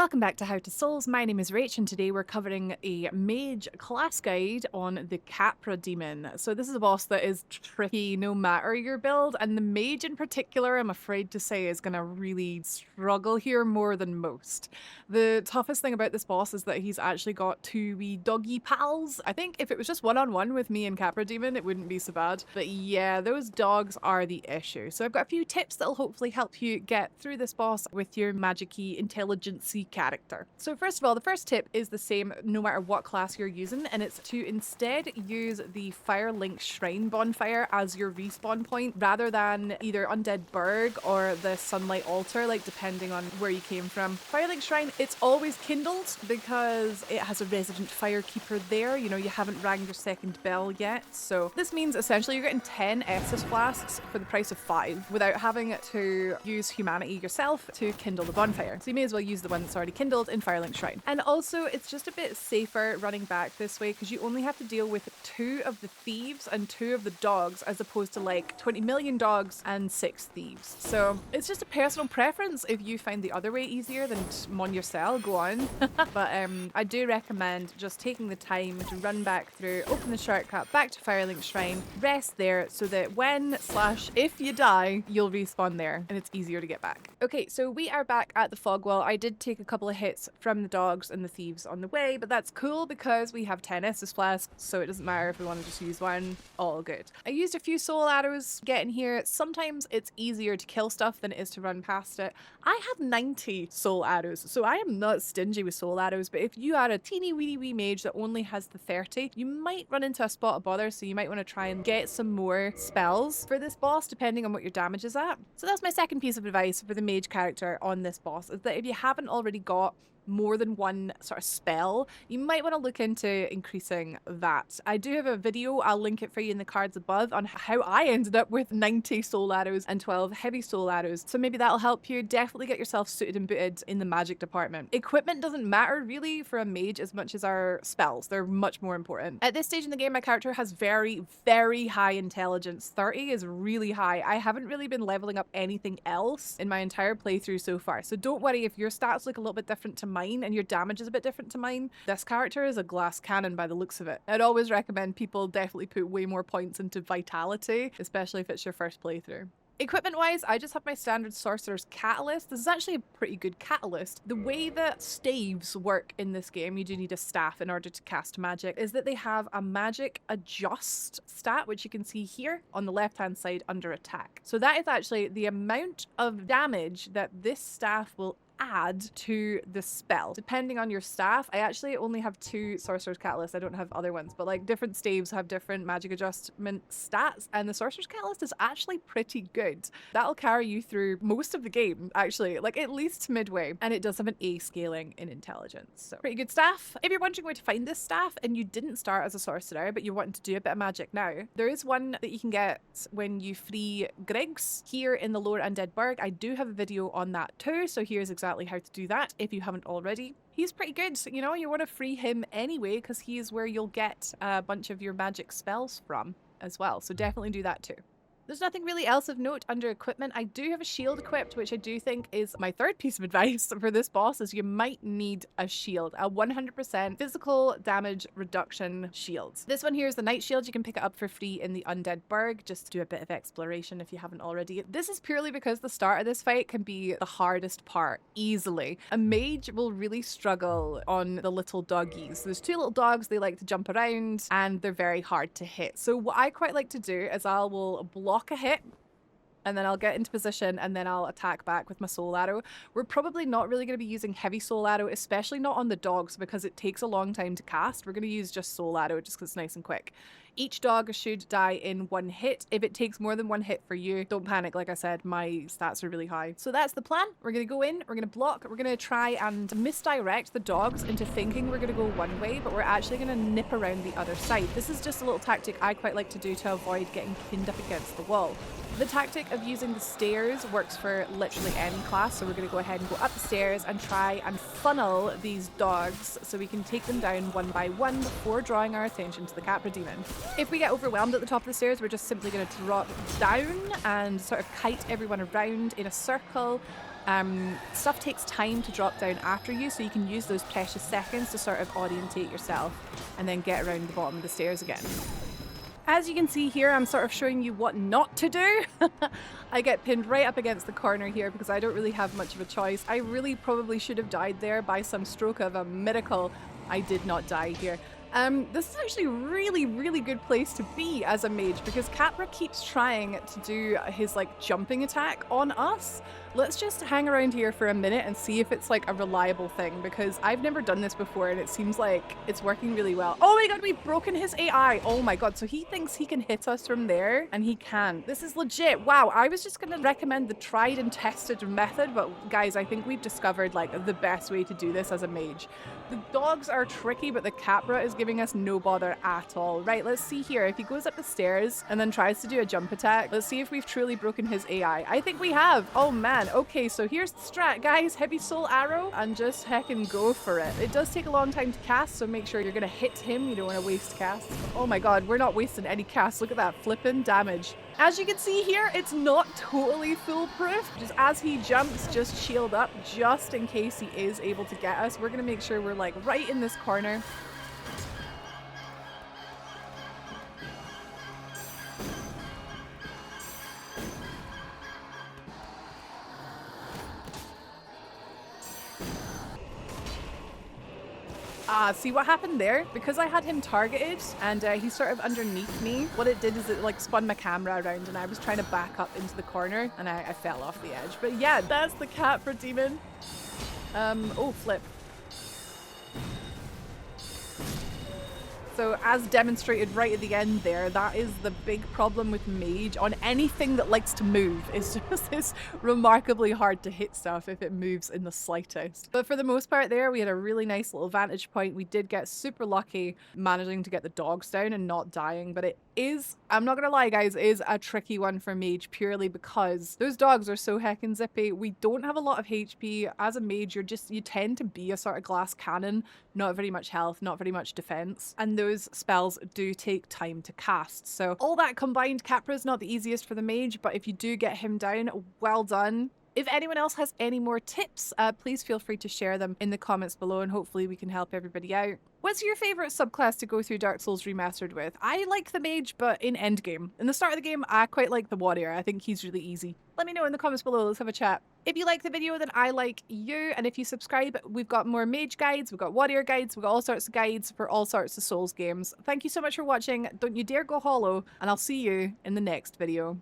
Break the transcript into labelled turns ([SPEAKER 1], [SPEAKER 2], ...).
[SPEAKER 1] Welcome back to How to Souls. My name is Rach and today we're covering a mage class guide on the Capra demon. So this is a boss that is tricky no matter your build, and the mage in particular, I'm afraid to say, is going to really struggle here more than most. The toughest thing about this boss is that he's actually got two wee doggy pals. I think if it was just one-on-one with me and Capra demon, it wouldn't be so bad. But yeah, those dogs are the issue. So I've got a few tips that'll hopefully help you get through this boss with your magic-y intelligence-y character. So first of all, the first tip is the same no matter what class you're using, and it's to instead use the Firelink Shrine Bonfire as your respawn point rather than either Undead Burg or the Sunlight Altar, like depending on where you came from. Firelink Shrine, it's always kindled because it has a resident firekeeper there. You know, you haven't rang your second bell yet. So this means essentially you're getting 10 Estus flasks for the price of 5 without having to use humanity yourself to kindle the bonfire. So you may as well use the one that's already kindled in Firelink Shrine. And also it's just a bit safer running back this way because you only have to deal with 2 of the thieves and 2 of the dogs as opposed to like 20 million dogs and 6 thieves. So it's just a personal preference. If you find the other way easier, then mon your cell, go on. But I do recommend just taking the time to run back through, open the shortcut back to Firelink Shrine, rest there so that when/if you die, you'll respawn there and it's easier to get back. Okay, so we are back at the fog wall. I did take a couple of hits from the dogs and the thieves on the way, but that's cool because we have 10 Estus flasks, so it doesn't matter if we want to just use one, all good. I used a few soul arrows getting here. Sometimes it's easier to kill stuff than it is to run past it. I have 90 soul arrows, so I am not stingy with soul arrows, but if you are a teeny weeny wee mage that only has the 30, you might run into a spot of bother, so you might want to try and get some more spells for this boss depending on what your damage is at. So that's my second piece of advice for the mage character on this boss, is that if you haven't already got more than one sort of spell, you might want to look into increasing that. I do have a video, I'll link it for you in the cards above, on how I ended up with 90 soul arrows and 12 heavy soul arrows. So maybe that'll help you. Definitely get yourself suited and booted in the magic department. Equipment doesn't matter really for a mage as much as our spells. They're much more important. At this stage in the game, my character has very, very high intelligence. 30 is really high. I haven't really been leveling up anything else in my entire playthrough so far. So don't worry if your stats look a little bit different to mine and your damage is a bit different to mine. This character is a glass cannon by the looks of it. I'd always recommend people definitely put way more points into vitality, especially if it's your first playthrough. Equipment wise, I just have my standard sorcerer's catalyst. This is actually a pretty good catalyst. The way that staves work in this game, you do need a staff in order to cast magic, is that they have a magic adjust stat, which you can see here on the left hand side under attack. So that is actually the amount of damage that this staff will add to the spell. Depending on your staff, I actually only have 2 Sorcerer's Catalyst. I don't have other ones, but like different staves have different magic adjustment stats, and the Sorcerer's Catalyst is actually pretty good. That'll carry you through most of the game, actually, like at least midway, and it does have an A scaling in intelligence. So pretty good staff. If you're wondering where to find this staff and you didn't start as a sorcerer, but you're wanting to do a bit of magic now, there is one that you can get when you free Griggs here in the Lower Undead Burg. I do have a video on that too, so here's exactly how to do that if you haven't already. He's pretty good, you know, you want to free him anyway because he is where you'll get a bunch of your magic spells from as well, so definitely do that too. There's nothing really else of note under equipment. I do have a shield equipped, which I do think is my third piece of advice for this boss, is you might need a shield, a 100% physical damage reduction shield. This one here is the night shield. You can pick it up for free in the Undead Burg. Just do a bit of exploration if you haven't already. This is purely because the start of this fight can be the hardest part, easily. A mage will really struggle on the little doggies. There's 2 little dogs, they like to jump around and they're very hard to hit. So what I quite like to do is I will block a hit and then I'll get into position and then I'll attack back with my soul arrow. We're probably not really going to be using heavy soul arrow, especially not on the dogs because it takes a long time to cast. We're going to use just soul arrow just because it's nice and quick. Each dog should die in 1 hit. If it takes more than 1 hit for you, don't panic. Like I said, my stats are really high. So that's the plan. We're going to go in, we're going to block, we're going to try and misdirect the dogs into thinking we're going to go one way, but we're actually going to nip around the other side. This is just a little tactic I quite like to do to avoid getting pinned up against the wall. The tactic of using the stairs works for literally any class, so we're going to go ahead and go up the stairs and try and funnel these dogs so we can take them down one by one before drawing our attention to the Capra demon. If we get overwhelmed at the top of the stairs, we're just simply going to drop down and sort of kite everyone around in a circle Stuff takes time to drop down after you, so you can use those precious seconds to sort of orientate yourself and then get around the bottom of the stairs again. As you can see here, I'm sort of showing you what not to do. I get pinned right up against the corner here because I don't really have much of a choice. I really probably should have died there by some stroke of a miracle. I did not die here. This is actually a really, really good place to be as a mage because Capra keeps trying to do his like jumping attack on us. Let's just hang around here for a minute and see if it's like a reliable thing because I've never done this before and it seems like it's working really well. Oh my god, we've broken his AI. Oh my god, so he thinks he can hit us from there and he can. This is legit. Wow, I was just gonna recommend the tried and tested method, but guys, I think we've discovered like the best way to do this as a mage. The dogs are tricky, but the Capra is giving us no bother at all. Right, let's see here. If he goes up the stairs and then tries to do a jump attack, let's see if we've truly broken his AI. I think we have. Oh man. Okay, so here's the strat, guys. Heavy soul arrow and just heckin' go for it. It does take a long time to cast, so make sure you're gonna hit him. You don't want to waste casts. Oh my god, we're not wasting any casts. Look at that flippin' damage. As you can see here, it's not totally foolproof. Just as he jumps, just shield up just in case he is able to get us. We're gonna make sure we're like right in this corner. See what happened there? Because I had him targeted and he's sort of underneath me, what it did is it like spun my camera around and I was trying to back up into the corner and I fell off the edge. But yeah, that's the Capra demon. Oh, flip. So as demonstrated right at the end there, that is the big problem with Mage on anything that likes to move. It's just it's remarkably hard to hit stuff if it moves in the slightest. But for the most part there, we had a really nice little vantage point. We did get super lucky managing to get the dogs down and not dying, but it is, I'm not gonna lie guys, it is a tricky one for Mage purely because those dogs are so heckin' zippy. We don't have a lot of HP. As a Mage, you tend to be a sort of glass cannon, not very much health, not very much defense, and those spells do take time to cast. So all that combined, Capra is not the easiest for the Mage, but if you do get him down, well done. If anyone else has any more tips, please feel free to share them in the comments below and hopefully we can help everybody out. What's your favorite subclass to go through Dark Souls Remastered with? I like the Mage, but in endgame. In the start of the game, I quite like the Warrior. I think he's really easy. Let me know in the comments below. Let's have a chat. If you like the video, then I like you. And if you subscribe, we've got more Mage guides, we've got Warrior guides, we've got all sorts of guides for all sorts of Souls games. Thank you so much for watching. Don't you dare go hollow, and I'll see you in the next video.